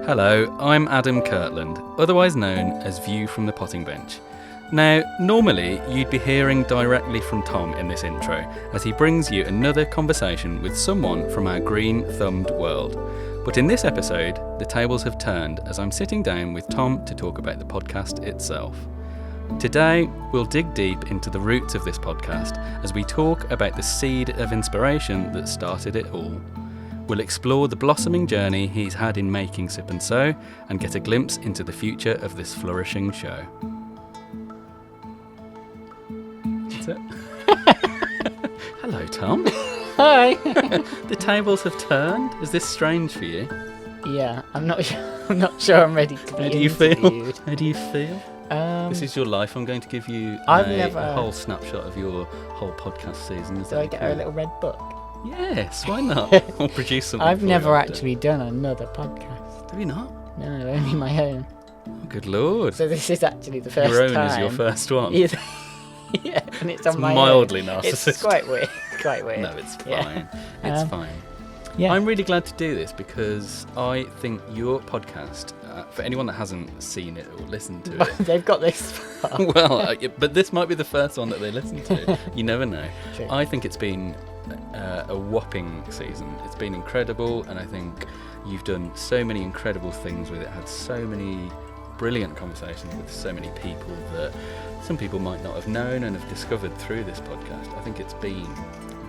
Hello, I'm Adam Kirtland, otherwise known as View from the Potting Bench. Now, normally you'd be hearing directly from Tom in this intro, as he brings you another conversation with someone from our green-thumbed world. But in this episode, the tables have turned as I'm sitting down with Tom to talk about the podcast itself. Today, we'll dig deep into the roots of this podcast as we talk about the seed of inspiration that started it all. We'll explore the blossoming journey he's had in making Sip Sow and get a glimpse into the future of this flourishing show. That's it. Hello, Tom. Hi. The tables have turned. Is this strange for you? Yeah, I'm not sure I'm ready to be How do you interviewed. feel? How do you feel? This is your life. I'm going to give you a whole snapshot of your whole podcast season. Do I get a little red book? Yes, why not? I'll produce something. I've never actually done another podcast. Have you not? No, only my own. Oh, good lord. So this is actually the first Your own time. is your first one. Yeah, and it's on my mildly own. narcissistic. It's quite weird. Quite weird. No, it's fine. Yeah. It's fine. Yeah. I'm really glad to do this because I think your podcast, for anyone that hasn't seen it or listened to it, They've got this far. well, but this might be the first one that they listen to. You never know. True. I think it's been a whopping season. It's been incredible, and I think you've done so many incredible things with it. Had so many brilliant conversations with so many people that some people might not have known and have discovered through this podcast. I think it's been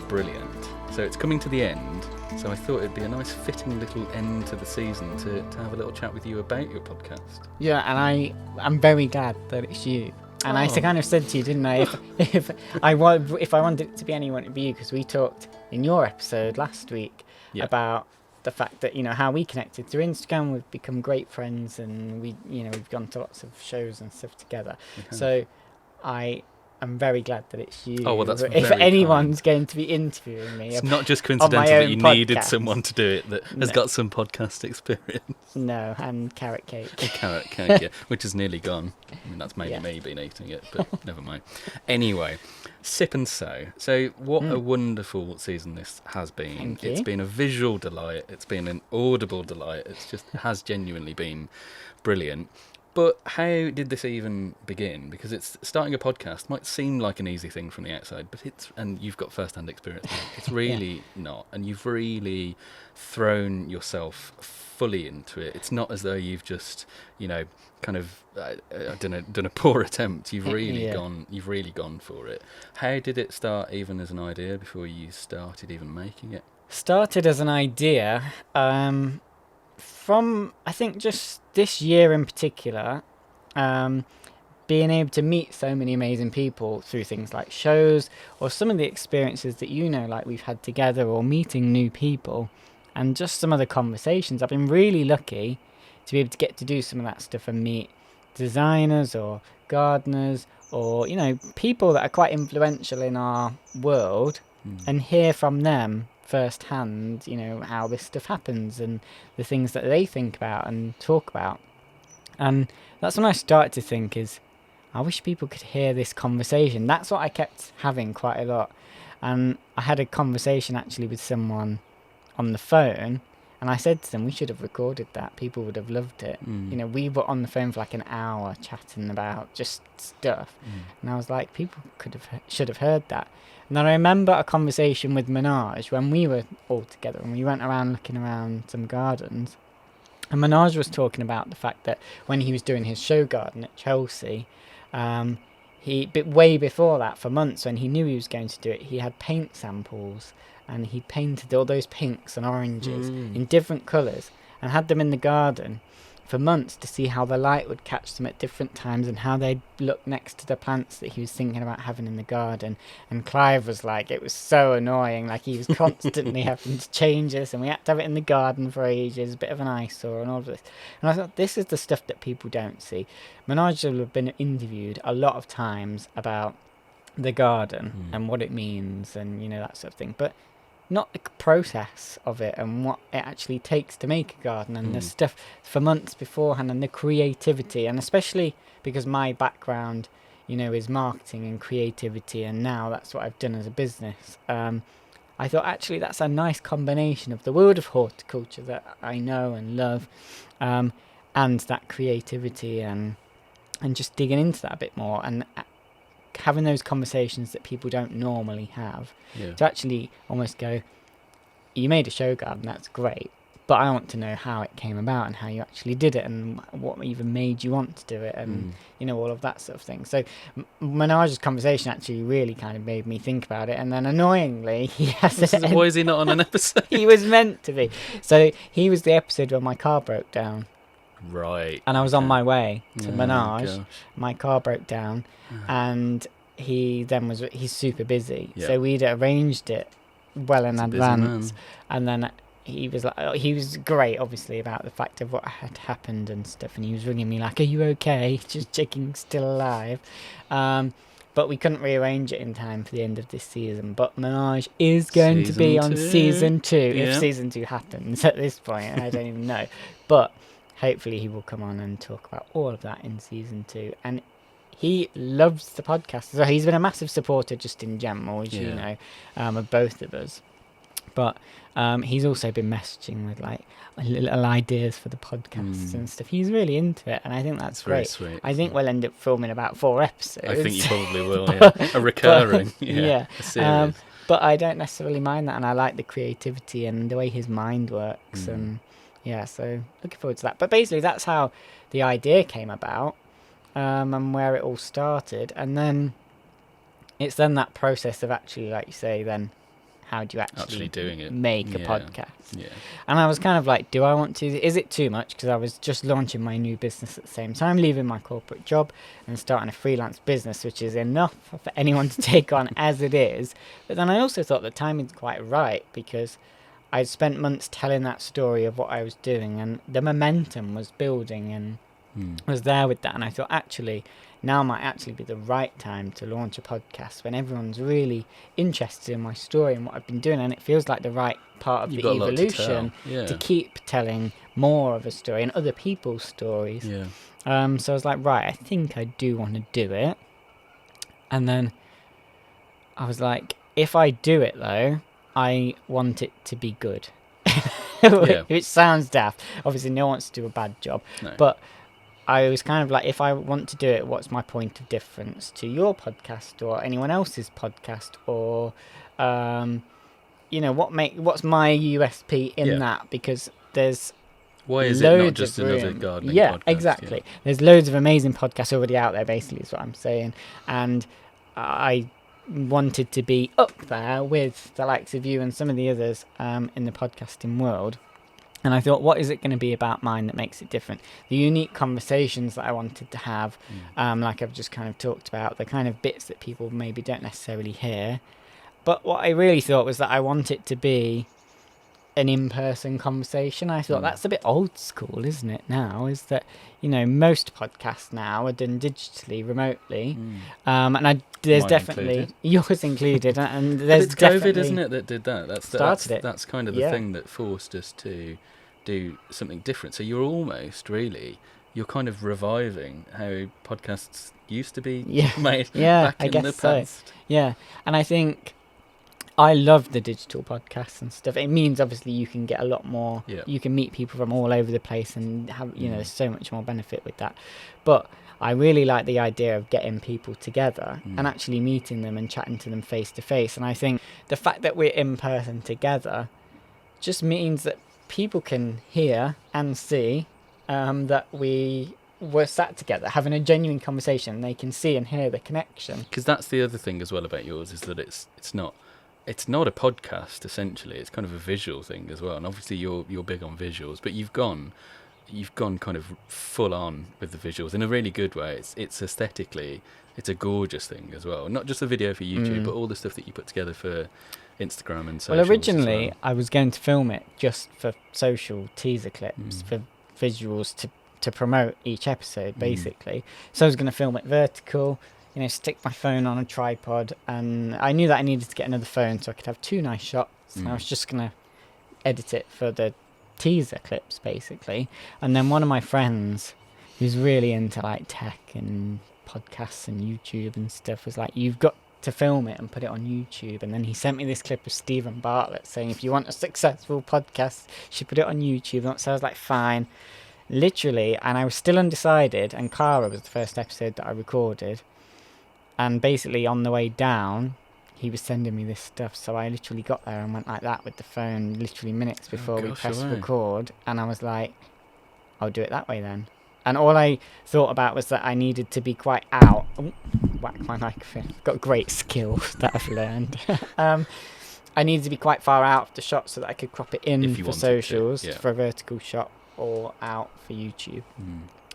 brilliant. So it's coming to the end, so I thought it'd be a nice fitting little end to the season to have a little chat with you about your podcast. Yeah, and I'm very glad that it's you. And I kind of said to you, didn't I, if I wanted it to be anyone, it'd be you, because we talked in your episode last week about the fact that, how we connected through Instagram. We've become great friends, and we've gone to lots of shows and stuff together. So I'm very glad that it's you. Oh, well, that's if very anyone's going to be interviewing me, it's not just coincidental that you needed someone to do it that has got some podcast experience. No, and carrot cake. Carrot cake, yeah, which is nearly gone. I mean, that's maybe me been eating it, but never mind. Anyway, Sip Sow. So what a wonderful season this has been. Thank you. It's been a visual delight. It's been an audible delight. It has genuinely been brilliant. But how did this even begin? Because it's starting a podcast might seem like an easy thing from the outside, but and you've got first-hand experience. It's really not, and you've really thrown yourself fully into it. It's not as though you've just, kind of done a poor attempt. You've really gone for it. How did it start, even as an idea, before you started even making it? Started as an idea. From, I think, just this year in particular, being able to meet so many amazing people through things like shows or some of the experiences that like we've had together, or meeting new people, and just some of the conversations. I've been really lucky to be able to get to do some of that stuff and meet designers or gardeners or, people that are quite influential in our world and hear from them firsthand, how this stuff happens and the things that they think about and talk about. And that's when I started to think I wish people could hear this conversation. That's what I kept having quite a lot. And I had a conversation actually with someone on the phone, and I said to them, we should have recorded that. People would have loved it. We were on the phone for like an hour chatting about just stuff. And I was like, people should have heard that. And then I remember a conversation with Minaj when we were all together and we went around looking around some gardens. And Minaj was talking about the fact that when he was doing his show garden at Chelsea, way before that, for months, when he knew he was going to do it, he had paint samples and he painted all those pinks and oranges in different colours and had them in the garden for months to see how the light would catch them at different times and how they'd look next to the plants that he was thinking about having in the garden. And Clive was like, it was so annoying, like he was constantly having to change this, and we had to have it in the garden for ages, a bit of an eyesore and all of this. And I thought, this is the stuff that people don't see. Minaj will have been interviewed a lot of times about the garden and what it means and, that sort of thing, but not the process of it and what it actually takes to make a garden and the stuff for months beforehand and the creativity. And especially because my background, is marketing and creativity, and now that's what I've done as a business. I thought actually that's a nice combination of the world of horticulture that I know and love, and that creativity and just digging into that a bit more and having those conversations that people don't normally have. Yeah. To actually almost go, you made a show garden, that's great, but I want to know how it came about and how you actually did it and what even made you want to do it and all of that sort of thing. So Minaj's conversation actually really kind of made me think about it, and then annoyingly why is he not on an episode? He was meant to be. So he was the episode where my car broke down. Right. And I was on my way to Minaj. Gosh. My car broke down, and he's super busy. Yeah. So we'd arranged it well in He's a busy man. advance, and then he was great, obviously, about the fact of what had happened and stuff. And he was ringing me like, "Are you okay?" Just checking still alive. But we couldn't rearrange it in time for the end of this season. But Minaj is going to be on season 2, if season 2 happens at this point. I don't even know. But hopefully he will come on and talk about all of that in season 2. And he loves the podcast. So he's been a massive supporter just in general, as you know, of both of us. But he's also been messaging with like little ideas for the podcasts and stuff. He's really into it, and I think that's great. Sweet. I think we'll end up filming about 4 episodes. I think you probably will, yeah. A recurring, a series. But I don't necessarily mind that, and I like the creativity and the way his mind works, and so looking forward to that. But basically, that's how the idea came about, and where it all started, and then it's then that process of actually, like you say, then how do you actually doing it, make a podcast? Yeah. And I was kind of like, do I want to? Is it too much? Because I was just launching my new business at the same time, leaving my corporate job and starting a freelance business, which is enough for anyone to take on as it is. But then I also thought the timing's quite right, because I'd spent months telling that story of what I was doing, and the momentum was building and was there with that. And I thought, actually, now might actually be the right time to launch a podcast when everyone's really interested in my story and what I've been doing, and it feels like the right part of the evolution to keep telling more of a story and other people's stories. So I was like, right, I think I do want to do it. And then I was like, if I do it though, I want it to be good. Which sounds daft. Obviously no one wants to do a bad job, but I was kind of like, if I want to do it, what's my point of difference to your podcast or anyone else's podcast, or what's my USP in that? Because there's why is it not just another gardening podcast? Exactly. There's loads of amazing podcasts already out there, basically, is what I'm saying. And I wanted to be up there with the likes of you and some of the others in the podcasting world. And I thought, what is it going to be about mine that makes it different? The unique conversations that I wanted to have, like I've just kind of talked about, the kind of bits that people maybe don't necessarily hear. But what I really thought was that I want it to be an in-person conversation. I thought that's a bit old school, isn't it, now? Is that, most podcasts now are done digitally, remotely. And there's Mine definitely included. Yours included, and there's it's definitely COVID, isn't it, that did that? That's kind of the thing that forced us to do something different. So you're kind of reviving how podcasts used to be made back in the past. So. Yeah, and I think I love the digital podcasts and stuff. It means obviously you can get a lot more. You can meet people from all over the place and have there's so much more benefit with that. But I really like the idea of getting people together and actually meeting them and chatting to them face to face. And I think the fact that we're in person together just means that people can hear and see that we were sat together having a genuine conversation. They can see and hear the connection. Because that's the other thing as well about yours, is that it's not a podcast essentially. It's kind of a visual thing as well. And obviously you're big on visuals, but you've gone kind of full on with the visuals in a really good way. It's aesthetically, it's a gorgeous thing as well. Not just the video for YouTube, but all the stuff that you put together for Instagram and socials. Well, originally I was going to film it just for social teaser clips, for visuals to promote each episode, basically. So I was going to film it vertical, stick my phone on a tripod, and I knew that I needed to get another phone so I could have 2 nice shots. And I was just going to edit it for the teaser clips, basically. And then one of my friends, who's really into like tech and podcasts and YouTube and stuff, was like, you've got to film it and put it on YouTube. And then he sent me this clip of Stephen Bartlett saying, if you want a successful podcast, you should put it on YouTube. So I was like, fine. Literally, and I was still undecided, and Clara was the first episode that I recorded. And basically on the way down, he was sending me this stuff, so I literally got there and went like that with the phone literally minutes before we pressed record, and I was like, I'll do it that way then. And all I thought about was that I needed to be quite out. Ooh, whack my microphone. Got great skills that I've learned. I needed to be quite far out of the shot so that I could crop it in for socials, for a vertical shot, or out for YouTube.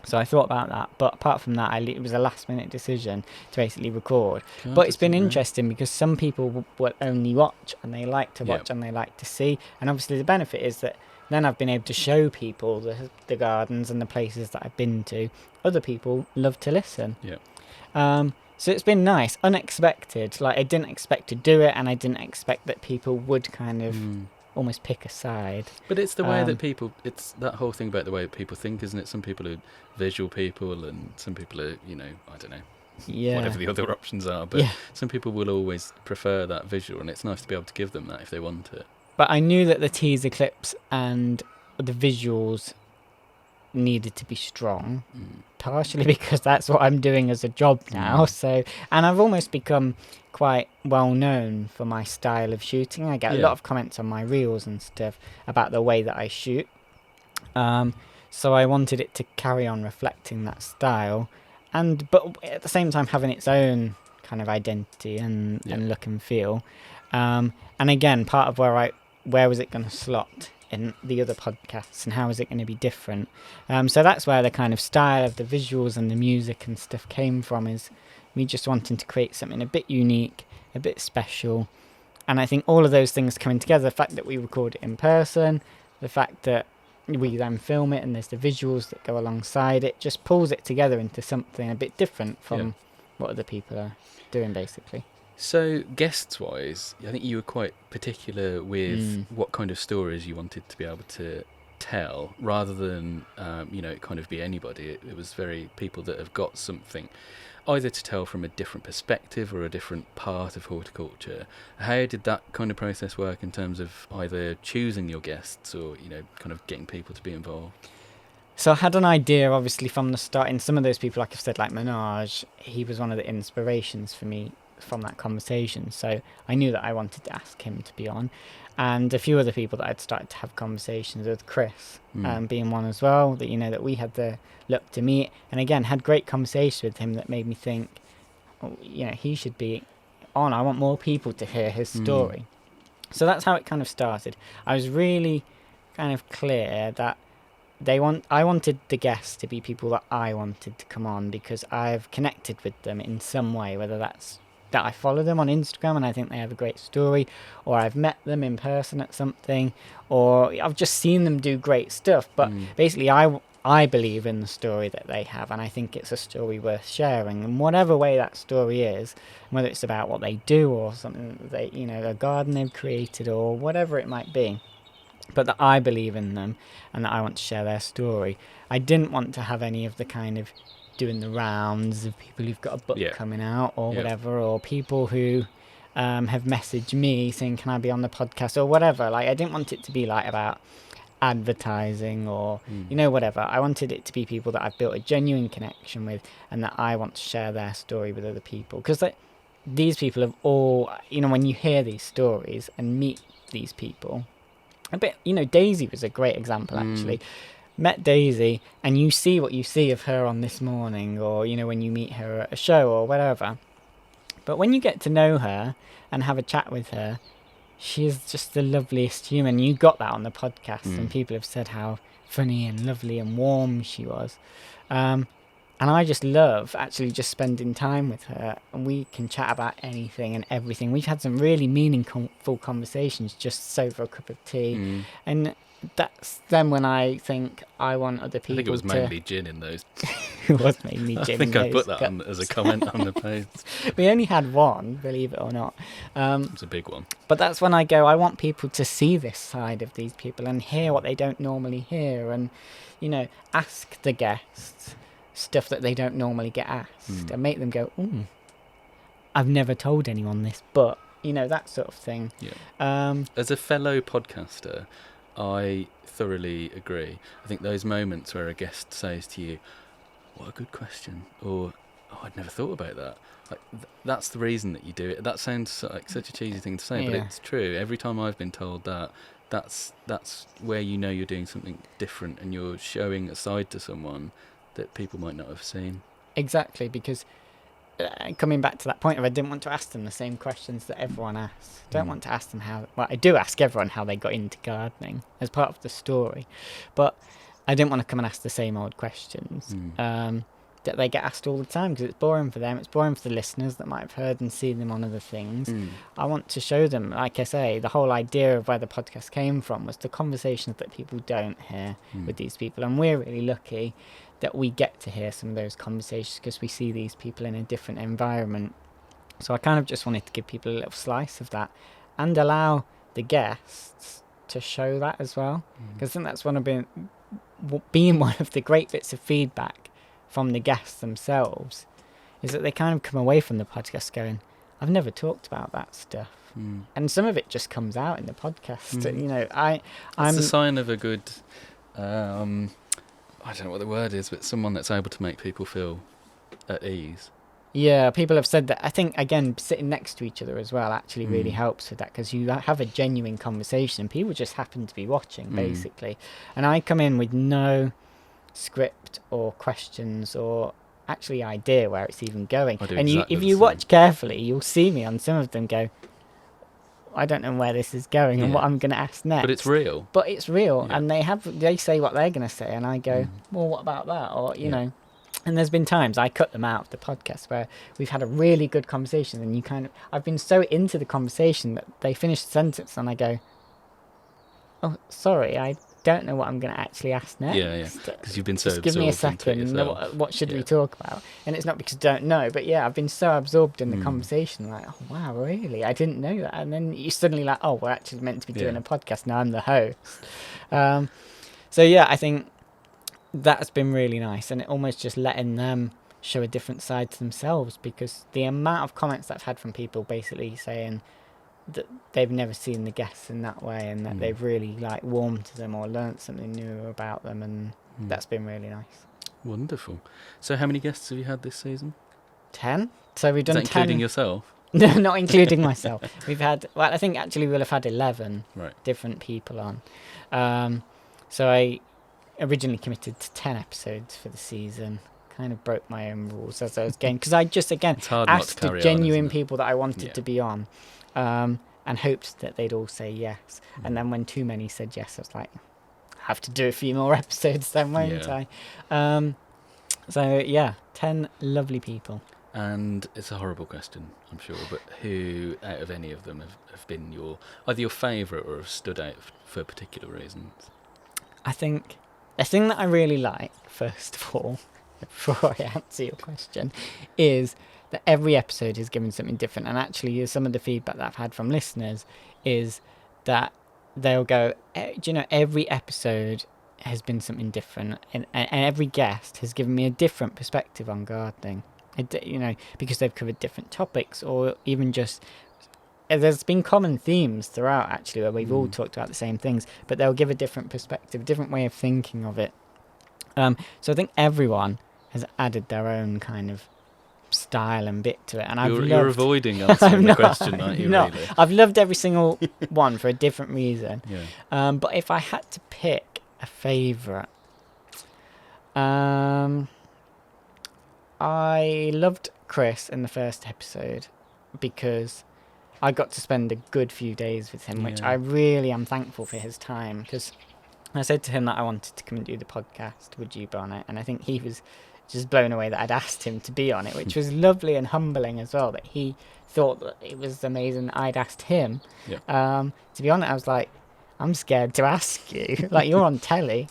So I thought about that, but apart from that, it was a last-minute decision to basically record. But it's been interesting because some people will only watch, and they like to watch, and they like to see. And obviously the benefit is that then I've been able to show people the gardens and the places that I've been to. Other people love to listen. So it's been nice, unexpected. Like, I didn't expect to do it, and I didn't expect that people would kind of almost pick a side. But it's the way that people, it's that whole thing about the way that people think, isn't it? Some people are visual people, and some people are, you know, I don't know, whatever the other options are. But some people will always prefer that visual, and it's nice to be able to give them that if they want it. But I knew that the teaser clips and the visuals needed to be strong, partially because that's what I'm doing as a job now. So, and I've almost become quite well known for my style of shooting. I get a lot of comments on my reels and stuff about the way that I shoot. So I wanted it to carry on reflecting that style, but at the same time having its own kind of identity and look and feel. And again, part of where was it going to slot in the other podcasts, and how is it going to be different? So that's where the kind of style of the visuals and the music and stuff came from, is me just wanting to create something a bit unique, a bit special. And I think all of those things coming together, the fact that we record it in person, the fact that we then film it and there's the visuals that go alongside it, just pulls it together into something a bit different from what other people are doing, basically. So, guests-wise, I think you were quite particular with what kind of stories you wanted to be able to tell, rather than, it kind of be anybody. It was very people that have got something either to tell from a different perspective or a different part of horticulture. How did that kind of process work in terms of either choosing your guests or, kind of getting people to be involved? So I had an idea, obviously, from the start. And some of those people, like I've said, like Minaj, he was one of the inspirations for me from that conversation. So I knew that I wanted to ask him to be on. And a few other people that I'd started to have conversations with, Chris being one as well, that, that we had the luck to meet. And again, had great conversations with him that made me think, he should be on. I want more people to hear his story. So that's how it kind of started. I was really kind of clear that I wanted the guests to be people that I wanted to come on, because I've connected with them in some way, whether that's that I follow them on Instagram and I think they have a great story, or I've met them in person at something, or I've just seen them do great stuff. But basically I believe in the story that they have, and I think it's a story worth sharing. And whatever way that story is, whether it's about what they do or something that they, a garden they've created or whatever it might be, but that I believe in them and that I want to share their story. I didn't want to have any of the kind of doing the rounds of people who've got a book coming out or whatever, or people who have messaged me saying, can I be on the podcast or whatever. Like, I didn't want it to be like about advertising or whatever. I wanted it to be people that I've built a genuine connection with and that I want to share their story with other people, because these people have all, when you hear these stories and meet these people a bit, Daisy was a great example actually. Met Daisy and you see what you see of her on This Morning, or when you meet her at a show or whatever, but when you get to know her and have a chat with her, she is just the loveliest human. You got that on the podcast, and people have said how funny and lovely and warm she was, and I just love actually just spending time with her, and we can chat about anything and everything. We've had some really meaningful conversations just over a cup of tea, and that's then when I think I want other people to... I think it was mainly gin in those. It was mainly gin. I think I put that on as a comment on the post. We only had one, believe it or not. It's a big one. But that's when I go, I want people to see this side of these people and hear what they don't normally hear, and, ask the guests stuff that they don't normally get asked, and make them go, ooh, I've never told anyone this, but that sort of thing. As a fellow podcaster, I thoroughly agree. I think those moments where a guest says to you, "What a good question," or "Oh, I'd never thought about that." Like that's the reason that you do it. That sounds like such a cheesy thing to say, but it's true. Every time I've been told that, that's where you're doing something different and you're showing a side to someone that people might not have seen. Exactly, because coming back to that point of I didn't want to ask them the same questions that everyone asks. I don't want to ask them I do ask everyone how they got into gardening as part of the story, but I didn't want to come and ask the same old questions that they get asked all the time, because it's boring for them, it's boring for the listeners that might have heard and seen them on other things. I want to show them, like I say, the whole idea of where the podcast came from was the conversations that people don't hear with these people, and we're really lucky that we get to hear some of those conversations because we see these people in a different environment. So I kind of just wanted to give people a little slice of that and allow the guests to show that as well, because I think that's being one of the great bits of feedback from the guests themselves, is that they kind of come away from the podcast going, I've never talked about that stuff. And some of it just comes out in the podcast. It's a sign of a good I don't know what the word is, but someone that's able to make people feel at ease. Yeah, people have said that. I think, again, sitting next to each other as well actually really helps with that, because you have a genuine conversation and people just happen to be watching, basically. And I come in with no script or questions or actually idea where it's even going. And if you watch carefully, you'll see me on some of them go, I don't know where this is going and what I'm going to ask next. But it's real. And they say what they're going to say, and I go, well, what about that? Or, you know. And there's been times I cut them out of the podcast where we've had a really good conversation, and I've been so into the conversation that they finish the sentence and I go, oh, sorry, I don't know what I'm going to actually ask next. Yeah. Because you've been so absorbed. Just give me a second. What should we talk about? And it's not because I don't know, but I've been so absorbed in the conversation. Like, oh wow, really? I didn't know that. And then you suddenly like, oh, we're actually meant to be doing a podcast now. I'm the host. I think that's been really nice, and it almost just letting them show a different side to themselves, because the amount of comments that I've had from people basically saying that they've never seen the guests in that way, and that they've really warmed to them or learnt something new about them, and that's been really nice. Wonderful. So how many guests have you had this season? 10. So we've done 10. Including yourself? No, not including myself. We've had, I think actually we'll have had 11 different people on. So I originally committed to 10 episodes for the season. Kind of broke my own rules as I was going, because I just asked the genuine people that I wanted to be on, and hoped that they'd all say yes. And then when too many said yes, I was like, I have to do a few more episodes then, won't I? 10 lovely people. And it's a horrible question, I'm sure, but who out of any of them have been either your favourite or have stood out for particular reasons? I think the thing that I really like, first of all, before I answer your question, is that every episode is given something different. And actually, some of the feedback that I've had from listeners is that they'll go, do you know, every episode has been something different, and every guest has given me a different perspective on gardening. Because they've covered different topics, or even just there's been common themes throughout, actually, where we've all talked about the same things, but they'll give a different perspective, a different way of thinking of it. So I think everyone has added their own kind of style and bit to it, and you're avoiding answering the question, aren't you? No, really? I've loved every single one for a different reason. But if I had to pick a favourite, I loved Chris in the first episode because I got to spend a good few days with him, which I really am thankful for his time, because I said to him that I wanted to come and do the podcast, would you be on it? And I think he was just blown away that I'd asked him to be on it, which was lovely and humbling as well, that he thought that it was amazing that I'd asked him. To be honest, I was like, I'm scared to ask you, like, you're on telly.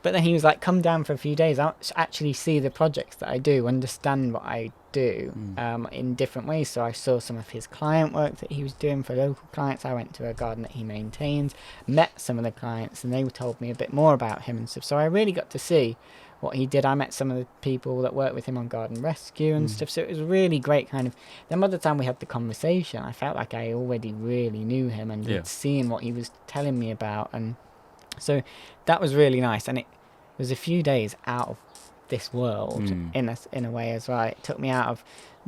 But then he was like, come down for a few days, I'll actually see the projects that I do, understand what I do in different ways. So I saw some of his client work that he was doing for local clients. I went to a garden that he maintains, met some of the clients, and they told me a bit more about him and stuff. So I really got to see what he did. I met some of the people that worked with him on Garden Rescue and stuff. So it was really great kind of... Then by the time we had the conversation, I felt like I already really knew him and had seen what he was telling me about. And so that was really nice. And it was a few days out of this world in a way as well. It took me out of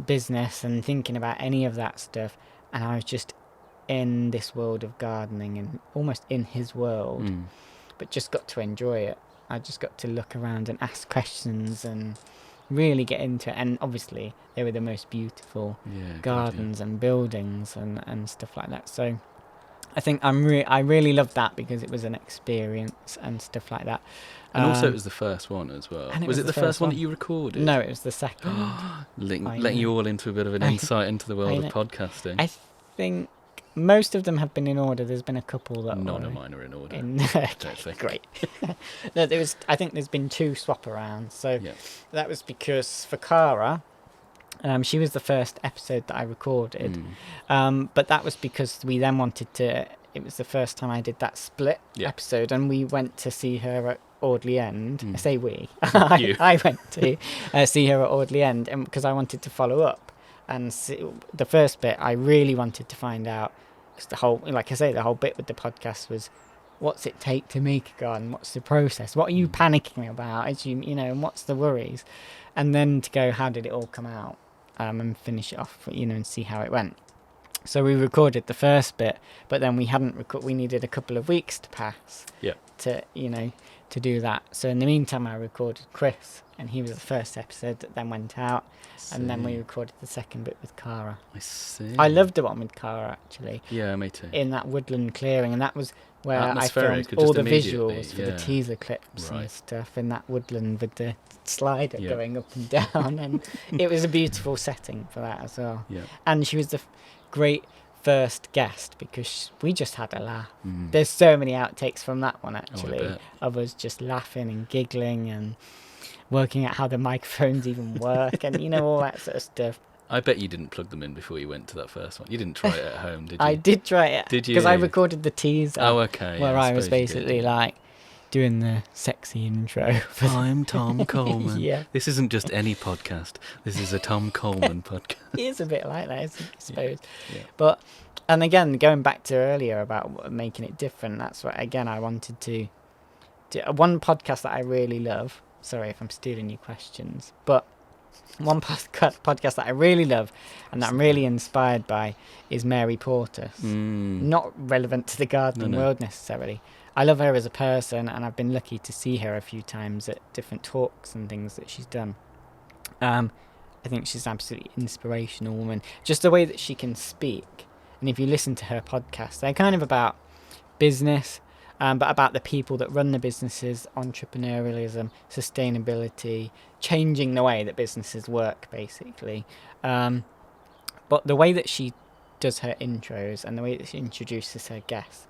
business and thinking about any of that stuff. And I was just in this world of gardening and almost in his world, but just got to enjoy it. I just got to look around and ask questions and really get into it. And obviously they were the most beautiful gardens and buildings and stuff like that. So I think I really loved that because it was an experience and stuff like that. And also it was the first one as well. Was it the first one that you recorded? No, it was the second. Letting you all into a bit of an insight into the world of podcasting. I think most of them have been in order. There's been a couple that none of mine are in order. Great. No, I think there's been 2 swap arounds. So that was because for Cara, she was the first episode that I recorded. But that was because we then wanted to... It was the first time I did that split episode, and we went to see her at Audley End. I say we. I went to see her at Audley End because I wanted to follow up. And the first bit, I really wanted to find out, because the whole bit with the podcast was, what's it take to make a garden? What's the process? What are you panicking about? And what's the worries? And then to go, how did it all come out? And finish it off, and see how it went. So we recorded the first bit, but then we hadn't we needed a couple of weeks to pass to do that. So in the meantime, I recorded Chris, and he was the first episode that then went out, and then we recorded the second bit with Cara. I see. I loved the one with Cara, actually. Yeah, me too. In that woodland clearing, and that was where I filmed all the visuals for the teaser clips and stuff in that woodland with the slider going up and down, and it was a beautiful setting for that as well. Yeah. And she was the great first guest because we just had a laugh. There's so many outtakes from that one, actually, of us just laughing and giggling and working out how the microphones even work and all that sort of stuff. I bet you didn't plug them in before you went to that first one. You didn't try it at home, did you? I did try it. Did you? Because I recorded the teaser. Oh, okay. Where I was basically like doing the sexy intro. I'm Tom Coleman. Yeah. This isn't just any podcast. This is a Tom Coleman podcast. It is a bit like that, I suppose. Yeah. But, and again, going back to earlier about making it different, that's what, again, I wanted to do. One podcast that I really love, sorry if I'm stealing your questions, but one podcast that I really love and that I'm really inspired by is Mary Portas. Not relevant to the gardening world necessarily. I love her as a person, and I've been lucky to see her a few times at different talks and things that she's done. I think she's an absolutely inspirational woman. Just the way that she can speak. And if you listen to her podcast, they're kind of about business, but about the people that run the businesses, entrepreneurialism, sustainability, changing the way that businesses work, basically. But the way that she does her intros and the way that she introduces her guests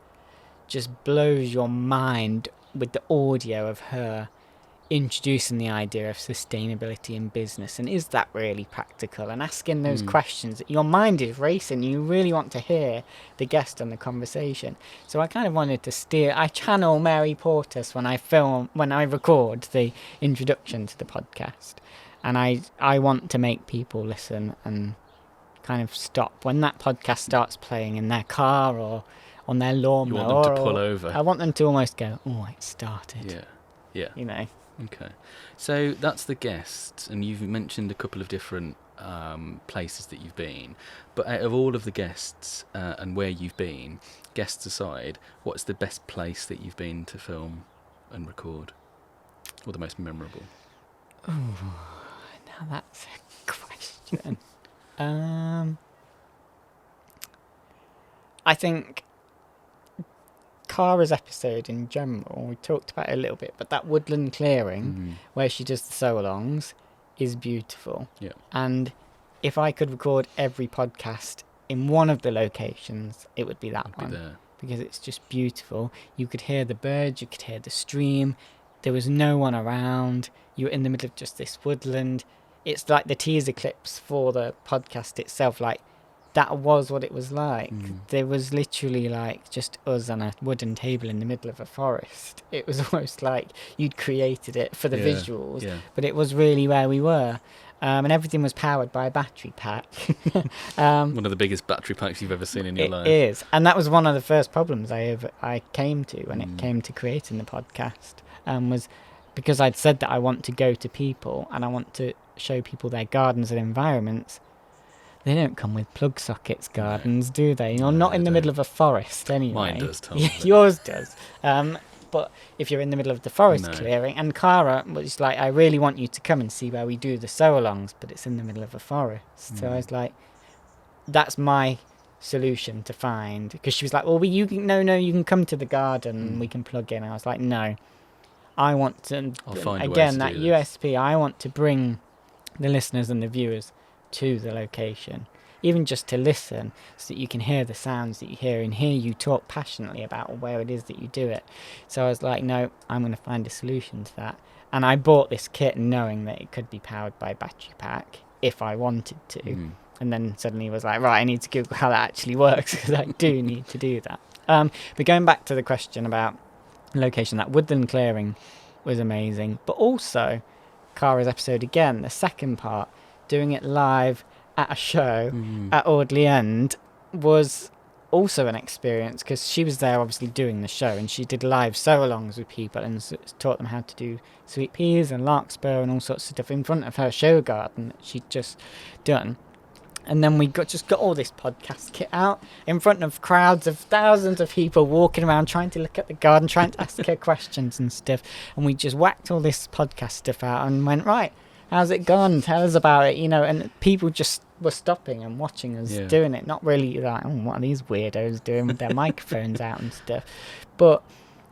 just blows your mind with the audio of her introducing the idea of sustainability in business, and is that really practical, and asking those questions. Your mind is racing, you really want to hear the guest and the conversation. So I kind of wanted to I channel Mary Portas when I record the introduction to the podcast, and I want to make people listen and kind of stop when that podcast starts playing in their car or on their lawnmower. You want them to pull over. I want them to almost go, oh, it started. Yeah. Okay. So that's the guests, and you've mentioned a couple of different places that you've been. But out of all of the guests and where you've been, guests aside, what's the best place that you've been to film and record? Or the most memorable? Oh, now that's a question. I think Cara's episode in general, we talked about it a little bit, but that woodland clearing where she does the sow-alongs is beautiful. Yeah. And if I could record every podcast in one of the locations, it would be that one. Because it's just beautiful. You could hear the birds, you could hear the stream. There was no one around. You were in the middle of just this woodland. It's like the teaser clips for the podcast itself, like that was what it was like. There was literally like just us on a wooden table in the middle of a forest. It was almost like you'd created it for the visuals, but it was really where we were. And everything was powered by a battery pack. One of the biggest battery packs you've ever seen in your life. It is. And that was one of the first problems I came to when it came to creating the podcast, was because I'd said that I want to go to people and I want to show people their gardens and environments. They don't come with plug sockets, gardens, do they? You're not in the middle of a forest anyway. Mine does, Tom. Yours does. But if you're in the middle of the forest clearing, and Cara was like, I really want you to come and see where we do the sow-alongs, but it's in the middle of a forest. So I was like, that's my solution to find. Because she was like, well, you can come to the garden, we can plug in. And I was like, no, I want to, again, that USP, I want to bring the listeners and the viewers to the location, even just to listen, so that you can hear the sounds that you hear and hear you talk passionately about where it is that you do it. So I was like, no, I'm going to find a solution to that. And I bought this kit knowing that it could be powered by a battery pack if I wanted to. And then suddenly was like, right, I need to Google how that actually works, because I do need to do that. But going back to the question about location, that woodland clearing was amazing. But also, Cara's episode again, the second part, doing it live at a show at Audley End was also an experience, because she was there obviously doing the show, and she did live sow-alongs with people and taught them how to do sweet peas and larkspur and all sorts of stuff in front of her show garden that she'd just done. And then we just got all this podcast kit out in front of crowds of thousands of people walking around trying to look at the garden, trying to ask her questions and stuff. And we just whacked all this podcast stuff out and went, right, how's it gone? Tell us about it, and people just were stopping and watching us doing it, not really like, oh, what are these weirdos doing with their microphones out and stuff. But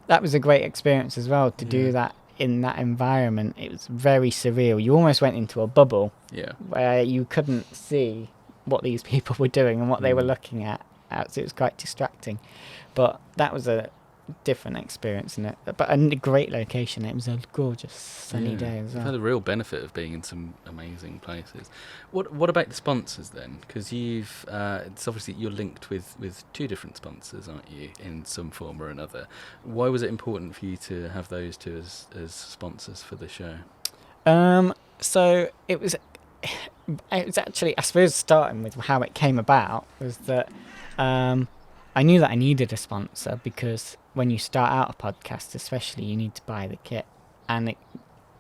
that was a great experience as well, to do that in that environment. It was very surreal. You almost went into a bubble where you couldn't see what these people were doing and what they were looking at. So it was quite distracting. But that was a different experience, but a great location. It was a gorgeous sunny day as well. You've had a real benefit of being in some amazing places. What about the sponsors then? Because you've it's obviously you're linked with two different sponsors, aren't you, in some form or another? Why was it important for you to have those two as sponsors for the show? So it was actually, I suppose, starting with how it came about was that I knew that I needed a sponsor, because when you start out a podcast especially, you need to buy the kit. And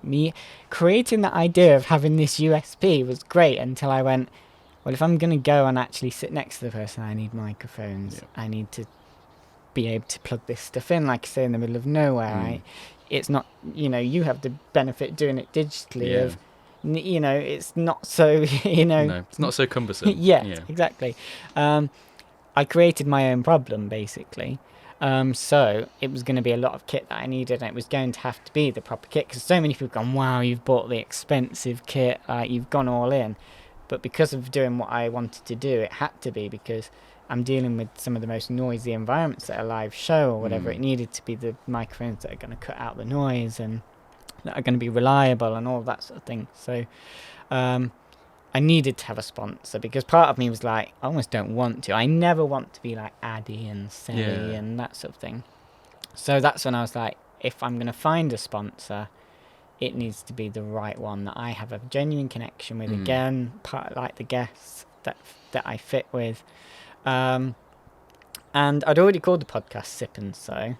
me creating that idea of having this USP was great, until I went, well, if I'm going to go and actually sit next to the person, I need microphones. I need to be able to plug this stuff in, like I say, in the middle of nowhere. It's not, you have the benefit doing it digitally of, it's not so, No, it's not so cumbersome. Exactly. I created my own problem, basically. So it was going to be a lot of kit that I needed, and it was going to have to be the proper kit, because so many people have gone, wow, you've bought the expensive kit, you've gone all in. But because of doing what I wanted to do, it had to be, because I'm dealing with some of the most noisy environments at a live show or whatever. It needed to be the microphones that are going to cut out the noise and that are going to be reliable and all of that sort of thing. So I needed to have a sponsor, because part of me was like, I almost don't want to. I never want to be like Addy and Sally and that sort of thing. So that's when I was like, if I'm going to find a sponsor, it needs to be the right one that I have a genuine connection with. Again, like the guests that I fit with. And I'd already called the podcast Sip Sow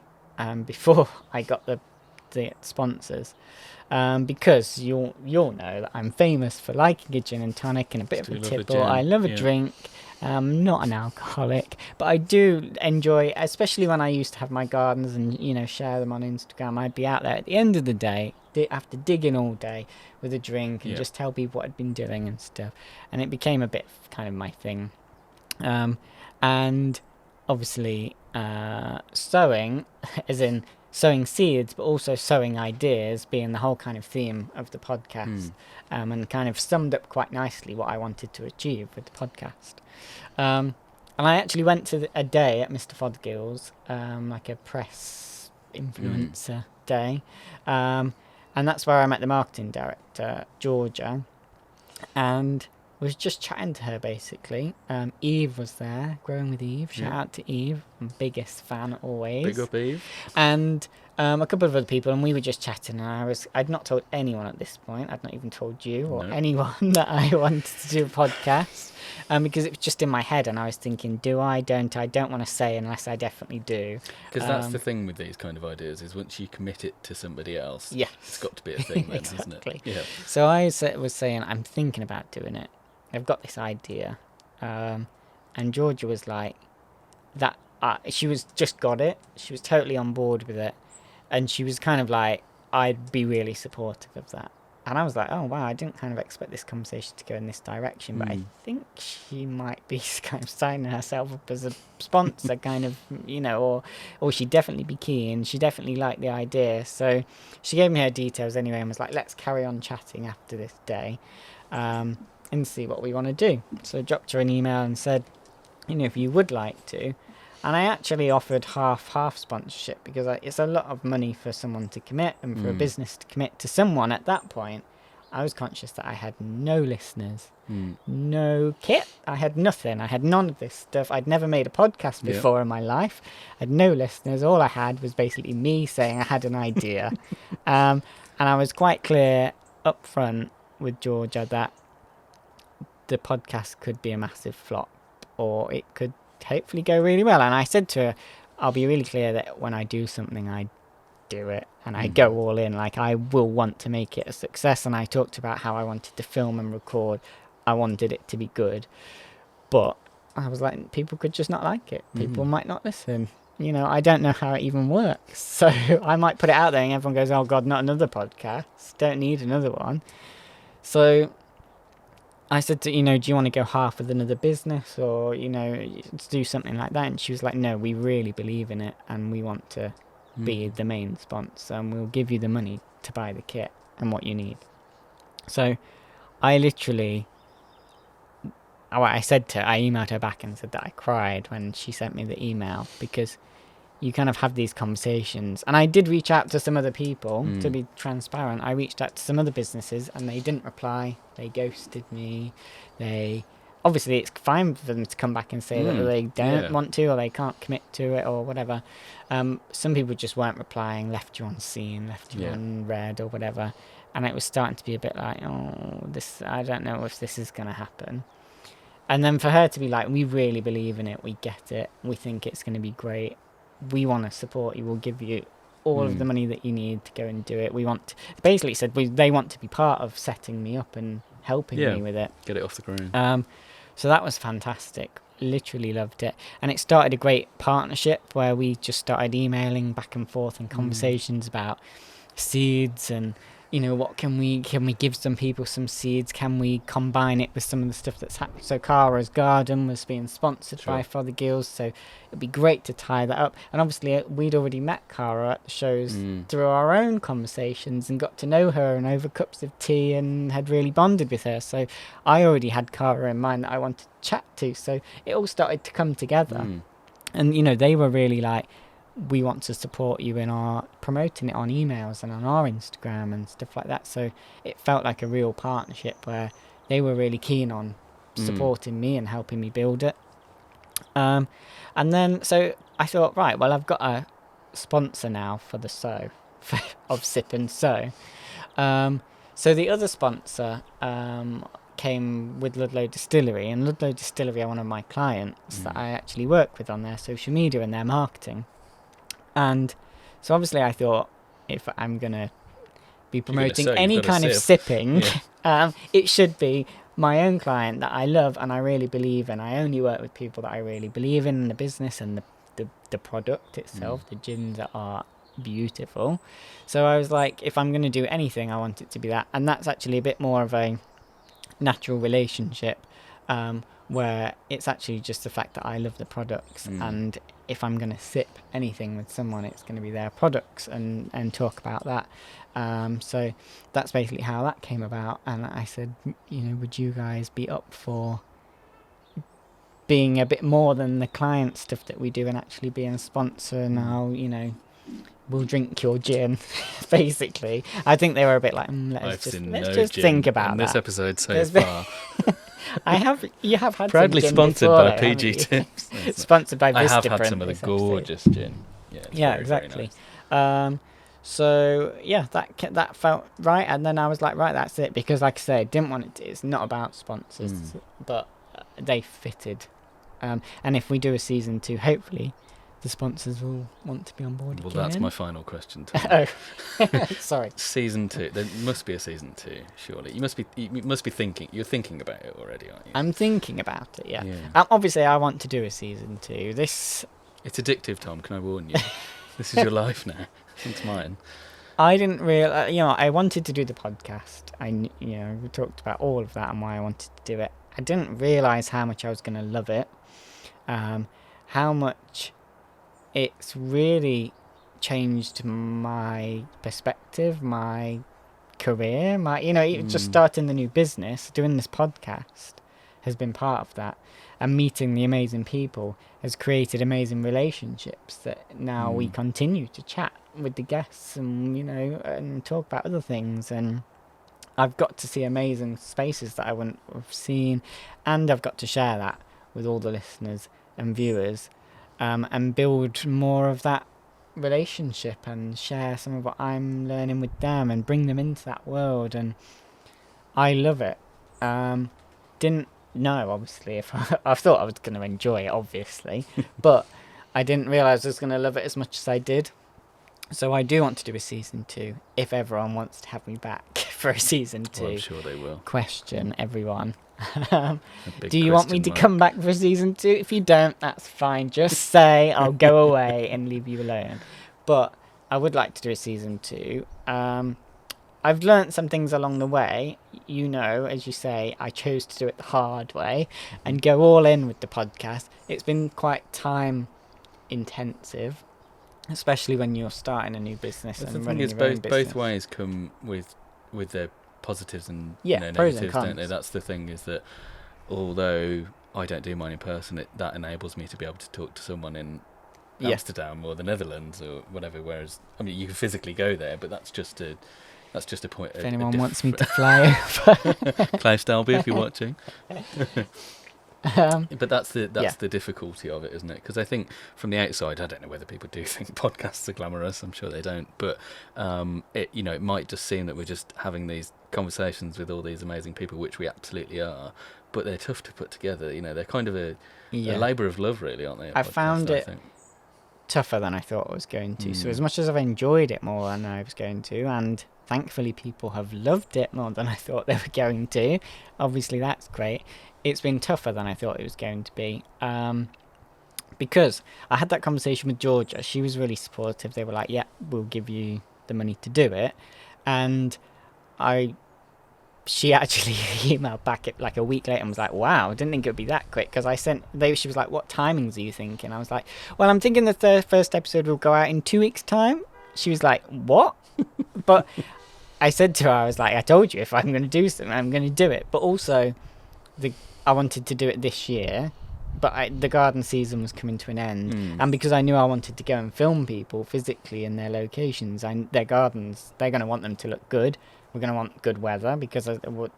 before I got the sponsors. Because you'll know that I'm famous for liking a gin and tonic and a bit of a tipple. I love a drink. I'm not an alcoholic, but I do enjoy, especially when I used to have my gardens and share them on Instagram. I'd be out there at the end of the day, have to dig in all day with a drink and just tell people what I'd been doing and stuff. And it became a bit kind of my thing. And obviously, sowing, as in sowing seeds, but also sowing ideas, being the whole kind of theme of the podcast, and kind of summed up quite nicely what I wanted to achieve with the podcast. And I actually went to a day at Mr. Fodgill's, like a press influencer day, and that's where I met the marketing director, Georgia, and was just chatting to her basically. Eve was there, Growing with Eve. Shout out to Eve, I'm biggest fan always. Big up, Eve. And a couple of other people, and we were just chatting. And I'd not told anyone at this point. I'd not even told you or anyone that I wanted to do a podcast, because it was just in my head, and I was thinking, do I? Don't I? Don't want to say unless I definitely do. Because that's the thing with these kind of ideas, is once you commit it to somebody else, it's got to be a thing then, exactly. isn't it? Yeah. So I was saying, I'm thinking about doing it. I've got this idea. And Georgia was like, that. She was just got it. She was totally on board with it. And she was kind of like, I'd be really supportive of that. And I was like, oh, wow, I didn't kind of expect this conversation to go in this direction. But I think she might be kind of signing herself up as a sponsor, kind of, or she'd definitely be keen. She definitely liked the idea. So she gave me her details anyway and was like, let's carry on chatting after this day and see what we want to do. So I dropped her an email and said, if you would like to. And I actually offered half sponsorship, because it's a lot of money for someone to commit, and for a business to commit to someone at that point. I was conscious that I had no listeners, no kit. I had nothing. I had none of this stuff. I'd never made a podcast before in my life. I had no listeners. All I had was basically me saying I had an idea. And I was quite clear up front with Georgia that the podcast could be a massive flop, or it could hopefully go really well. And I said to her, I'll be really clear that when I do something, I do it and I go all in. Like, I will want to make it a success. And I talked about how I wanted to film and record. I wanted it to be good, but I was like, people could just not like it. People might not listen. I don't know how it even works. So I might put it out there and everyone goes, oh God, not another podcast. Don't need another one. So I said to, do you want to go half with another business, or, do something like that? And she was like, no, we really believe in it and we want to be the main sponsor, and we'll give you the money to buy the kit and what you need. So I literally, I emailed her back and said that I cried when she sent me the email, because you kind of have these conversations. And I did reach out to some other people, to be transparent. I reached out to some other businesses and they didn't reply. They ghosted me. Obviously it's fine for them to come back and say that they don't want to, or they can't commit to it, or whatever. Some people just weren't replying, left you on seen, left you on read, or whatever. And it was starting to be a bit like, I don't know if this is going to happen. And then for her to be like, we really believe in it, we get it, we think it's going to be great, we want to support you, we'll give you all of the money that you need to go and do it. Basically said they want to be part of setting me up and helping me with it. Get it off the ground. So that was fantastic. Literally loved it. And it started a great partnership where we just started emailing back and forth and conversations about seeds and, what can we give some people some seeds? Can we combine it with some of the stuff that's happening? So Cara's Garden was being sponsored by Fothergills, so it'd be great to tie that up. And obviously we'd already met Cara at the shows through our own conversations and got to know her and over cups of tea and had really bonded with her. So I already had Cara in mind that I wanted to chat to. So it all started to come together. And, they were really like, we want to support you in our promoting it on emails and on our Instagram and stuff like that. So it felt like a real partnership where they were really keen on supporting me and helping me build it. And then, so I thought, right, well, I've got a sponsor now for the Sow, of Sip and Sow. So the other sponsor came with Ludlow Distillery, and Ludlow Distillery are one of my clients that I actually work with on their social media and their marketing. And so obviously I thought, if I'm going to be promoting any kind of sipping, it should be my own client that I love and I really believe in. I only work with people that I really believe in the business and the product itself. The gins are beautiful. So I was like, if I'm going to do anything, I want it to be that. And that's actually a bit more of a natural relationship, where it's actually just the fact that I love the products, and if I'm going to sip anything with someone, it's going to be their products and talk about that. So that's basically how that came about. And I said, would you guys be up for being a bit more than the client stuff that we do and actually being a sponsor? Now, we'll drink your gin, basically. I think they were a bit like, let's just think about that. In this episode so far. You have had Proudly some gin sponsored before, by though, PG haven't you? Tips. Sponsored by I have Vistaprint had some of the this episode. gorgeous gin. Yeah, it's very, Exactly. very nice. So yeah, that felt right, and then I was like, right, that's it, because like I say, I didn't want it to, it's not about sponsors, but they fitted. And if we do a season 2, hopefully the sponsors will want to be on board Well, again. that's my final question, Tom. Oh, sorry. Season 2. There must be a season 2, surely. You must be thinking. You're thinking about it already, aren't you? I'm thinking about it. Yeah. Yeah. Obviously, I want to do a season 2. It's addictive, Tom. Can I warn you? This is your life now. It's mine. I didn't really, I wanted to do the podcast. We talked about all of that and why I wanted to do it. I didn't realise how much I was going to love it. How much it's really changed my perspective, my career, just starting the new business, doing this podcast has been part of that. And meeting the amazing people has created amazing relationships that now we continue to chat with the guests and, and talk about other things. And I've got to see amazing spaces that I wouldn't have seen. And I've got to share that with all the listeners and viewers, and build more of that relationship and share some of what I'm learning with them and bring them into that world. And I love it. Didn't know, obviously, if I thought I was going to enjoy it, obviously, but I didn't realise I was going to love it as much as I did. So I do want to do a season 2 if everyone wants to have me back for a season 2. Well, I'm sure they will. Question, everyone. Big Do you want me to question mark. come back for season 2? If you don't, that's fine. Just say I'll go away and leave you alone. But I would like to do a season 2. I've learnt some things along the way. As you say, I chose to do it the hard way and go all in with the podcast. It's been quite time intensive, especially when you're starting a new business and running your own business. Both ways come with their positives and pros and negatives, cons. don't they? That's the thing, is that although I don't do mine in person, that enables me to be able to talk to someone in Amsterdam or the Netherlands or whatever. Whereas, you can physically go there, but that's just a point. If anyone wants me to fly over, Klaus Dalby, if you're watching. But that's the difficulty of it, isn't it? Because I think from the outside, I don't know whether people do think podcasts are glamorous. I'm sure they don't. But it might just seem that we're just having these conversations with all these amazing people, which we absolutely are. But they're tough to put together. They're kind of a labour of love, really, aren't they? I found it tougher than I thought I was going to. So as much as I've enjoyed it more than I was going to, and thankfully people have loved it more than I thought they were going to, obviously that's great. It's been tougher than I thought it was going to be, because I had that conversation with Georgia. She was really supportive. They were like, yeah, we'll give you the money to do it. And she actually emailed back like a week later and was like, wow, I didn't think it would be that quick, because she was like, what timings are you thinking? I was like, well, I'm thinking the first episode will go out in 2 weeks' time. She was like, what? But I said to her, I was like, I told you, if I'm going to do something, I'm going to do it. But also, I wanted to do it this year, but the garden season was coming to an end. And because I knew I wanted to go and film people physically in their locations and their gardens, they're going to want them to look good. We're going to want good weather, because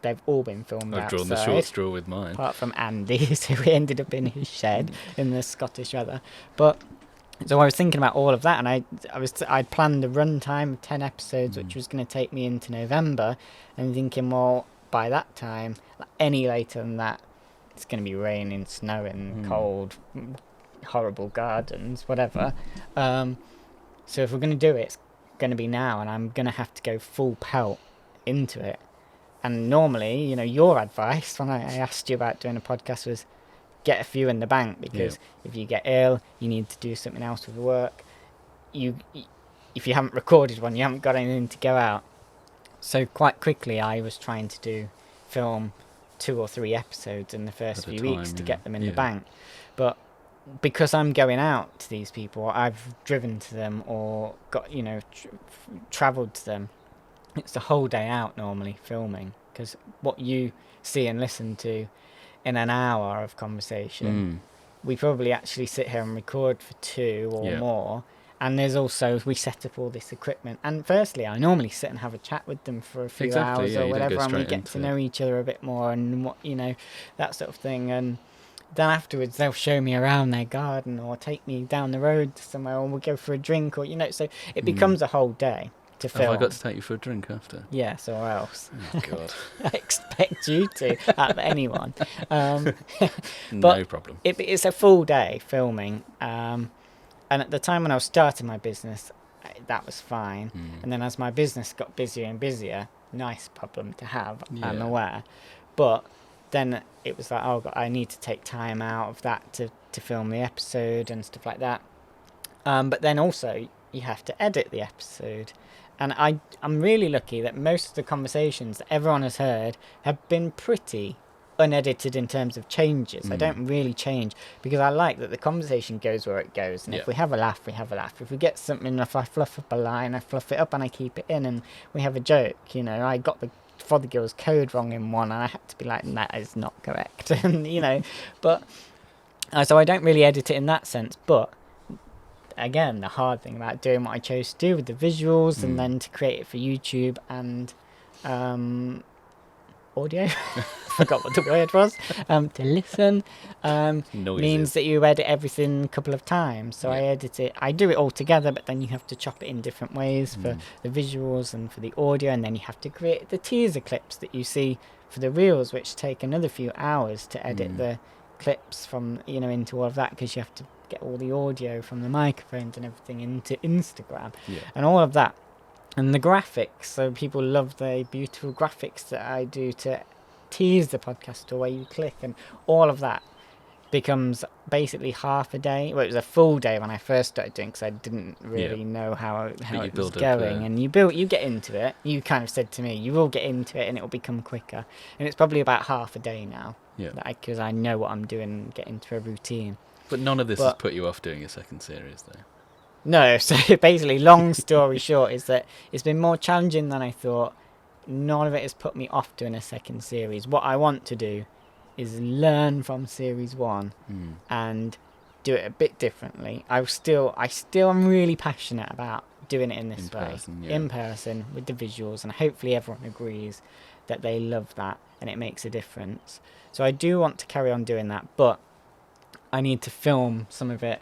they've all been filmed outside. I've drawn the short straw with mine. Apart from Andy, who ended up in his shed in the Scottish weather. But so I was thinking about all of that, and I'd planned a run time of 10 episodes, which was going to take me into November, and thinking, well, by that time, any later than that, it's going to be raining, snowing, cold, horrible gardens, whatever. So if we're going to do it, it's going to be now, and I'm going to have to go full pelt into it. And normally, your advice when I asked you about doing a podcast was get a few in the bank, because if you get ill, you need to do something else with work. If you haven't recorded one, you haven't got anything to go out. So quite quickly, I was trying to film 2 or 3 episodes in the first few weeks to get them in the bank. But because I'm going out to these people, I've driven to them or got travelled to them. It's the whole day out normally filming, because what you see and listen to in an hour of conversation, we probably actually sit here and record for 2 or more, And there's also, we set up all this equipment. And firstly, I normally sit and have a chat with them for a few Exactly, hours yeah, or you don't go whatever, and we straight get into to it. know each other a bit more and what, that sort of thing. And then afterwards, they'll show me around their garden or take me down the road somewhere, or we'll go for a drink, or, so it becomes a whole day to film. Have I got to take you for a drink after? Yes, or else. Oh, God. I expect you to, out of anyone. No But problem. it's a full day filming. And at the time when I was starting my business, that was fine. And then as my business got busier and busier, nice problem to have, I'm Yeah. aware. But then it was like, oh God, I need to take time out of that to film the episode and stuff like that. But then also you have to edit the episode. And I'm really lucky that most of the conversations that everyone has heard have been pretty unedited in terms of changes. I don't really change, because I like that the conversation goes where it goes, and if we have a laugh, we have a laugh. If we get something, if I fluff up a line, I fluff it up and I keep it in, and we have a joke. I got the Fothergill's code wrong in one, and I had to be like, that is not correct. And but so I don't really edit it in that sense. But again, the hard thing about doing what I chose to do with the visuals and then to create it for YouTube and audio, forgot what the word was, to listen, means that you edit everything a couple of times. So I do it all together, but then you have to chop it in different ways for the visuals and for the audio, and then you have to create the teaser clips that you see for the reels, which take another few hours to edit the clips from into all of that, because you have to get all the audio from the microphones and everything into Instagram and all of that. And the graphics, so people love the beautiful graphics that I do to tease the podcast, or where you click, and all of that becomes basically half a day. Well, it was a full day when I first started doing, because I didn't really know how it was going. And you get into it. You kind of said to me, you will get into it and it will become quicker. And it's probably about half a day now, because I know what I'm doing and get into a routine. But none of this has put you off doing a second series, though. No, so basically, long story short, is that it's been more challenging than I thought. None of it has put me off doing a second series. What I want to do is learn from series one and do it a bit differently. I still am really passionate about doing it in this way, in person, with the visuals, and hopefully everyone agrees that they love that and it makes a difference. So I do want to carry on doing that, but I need to film some of it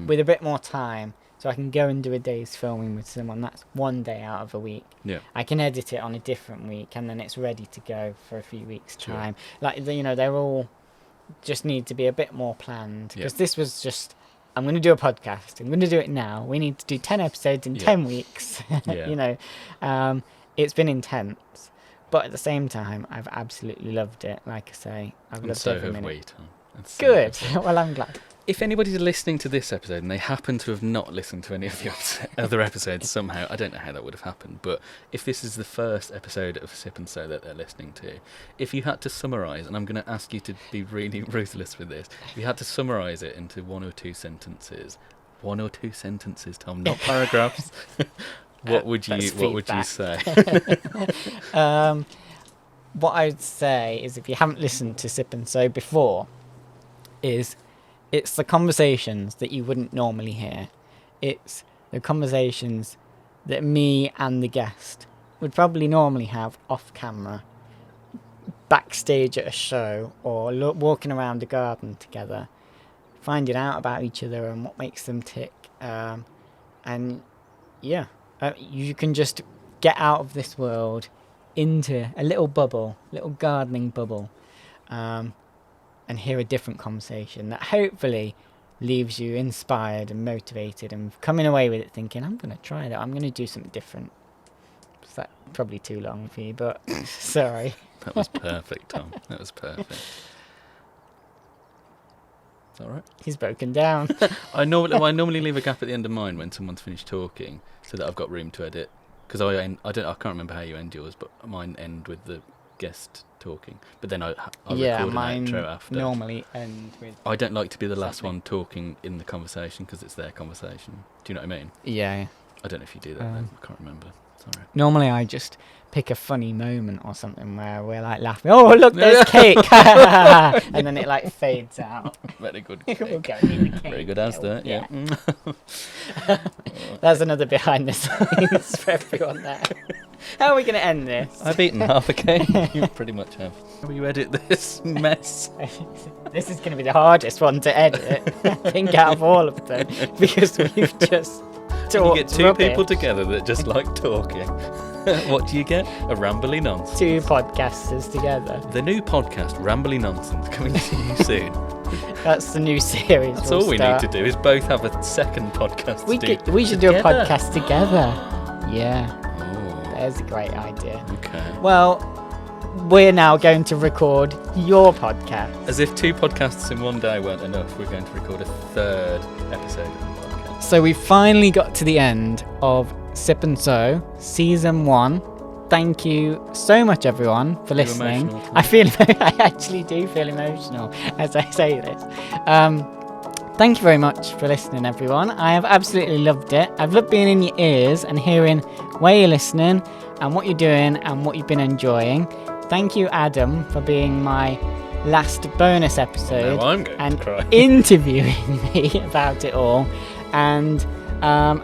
with a bit more time, so I can go and do a day's filming with someone. That's one day out of a week. I can edit it on a different week, and then it's ready to go for a few weeks' time. Like, they're all just need to be a bit more planned, because this was just, I'm going to do a podcast, I'm going to do it now, we need to do 10 episodes in 10 weeks. It's been intense, but at the same time I've absolutely loved it. Like I say, I've loved every minute. Good. Well, I'm glad. If anybody's listening to this episode and they happen to have not listened to any of the other episodes somehow, I don't know how that would have happened, but if this is the first episode of Sip and Sow that they're listening to, if you had to summarise, and I'm going to ask you to be really ruthless with this, if you had to summarise it into one or two sentences, Tom, not paragraphs, what would you say? What I'd say is, if you haven't listened to Sip and Sow before, it's the conversations that you wouldn't normally hear. It's the conversations that me and the guest would probably normally have off camera, backstage at a show, or walking around the garden together, finding out about each other and what makes them tick. You can just get out of this world into a little bubble, little gardening bubble, and hear a different conversation that hopefully leaves you inspired and motivated and coming away with it thinking, I'm going to try that, I'm going to do something different. Is that probably too long for you, but sorry. That was perfect, Tom. That was perfect. Is that all right? He's broken down. I normally leave a gap at the end of mine when someone's finished talking, so that I've got room to edit. Because I can't remember how you end yours, but mine end with the guest talking. But then I record an outro after. Normally end with. I don't like to be the last one talking in the conversation, because it's their conversation. Do you know what I mean? Yeah. I don't know if you do that. Then. I can't remember. Sorry. Normally I just pick a funny moment or something where we're like laughing. Oh, look, there's cake. And then it like fades out. Very good. We'll Cake. go in the cake. Very good answer. Yeah. There's another behind the scenes for everyone there. How are we going to end this? I've eaten half a cake. You pretty much have. How will you edit this mess? This is going to be the hardest one to edit, I think, out of all of them, because we've just talked You get two rubbish. people together that just like talking. What do you get? A rambly nonsense. Two podcasters together. The new podcast, Rambly Nonsense, coming to you soon. That's the new series. That's we'll all we start. need to do is both have a second podcast. We should do a together. podcast together. Yeah, Oh, there's a great idea. okay. Well, we're now going to record your podcast. As if two podcasts in one day weren't enough, we're going to record a third episode of the podcast. So we finally got to the end of Sip Sow Season 1. Thank you so much, everyone, for listening. emotional I actually do feel emotional as I say this. Thank you very much for listening, everyone. I have absolutely loved it. I've loved being in your ears and hearing where you're listening and what you're doing and what you've been enjoying. Thank you, Adam, for being my last bonus episode Now I'm going and to cry. interviewing me about it all. And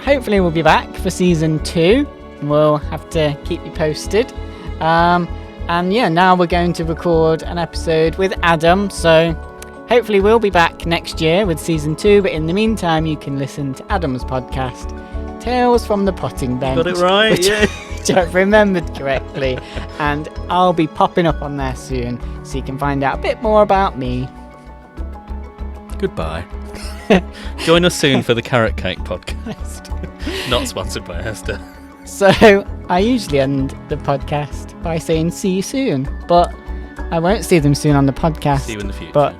hopefully we'll be back for Season 2. We'll have to keep you posted. And yeah, now we're going to record an episode with Adam. So hopefully we'll be back next year with Season 2. But in the meantime, you can listen to Adam's podcast, Tales from the Potting Bench. Got it right, which, yeah. which I've remembered correctly. And I'll be popping up on there soon, so you can find out a bit more about me. Goodbye. Join us soon for the Carrot Cake podcast. Not sponsored by Esther. So I usually end the podcast by saying see you soon, but I won't see them soon on the podcast. See you in the future. But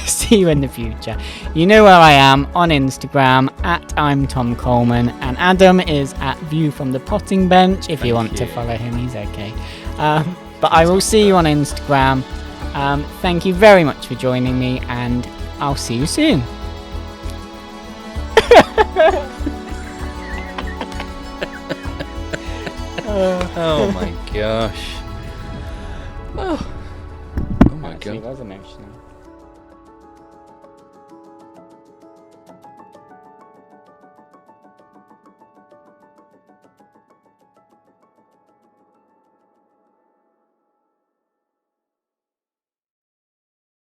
see you in the future. You know where I am on Instagram at I'm Tom Coleman, and Adam is at View from the Potting Bench. If you want to follow him, he's okay. But I will see you on Instagram. Thank you very much for joining me, and I'll see you soon. Oh my gosh. Oh my Actually, god. it was emotional.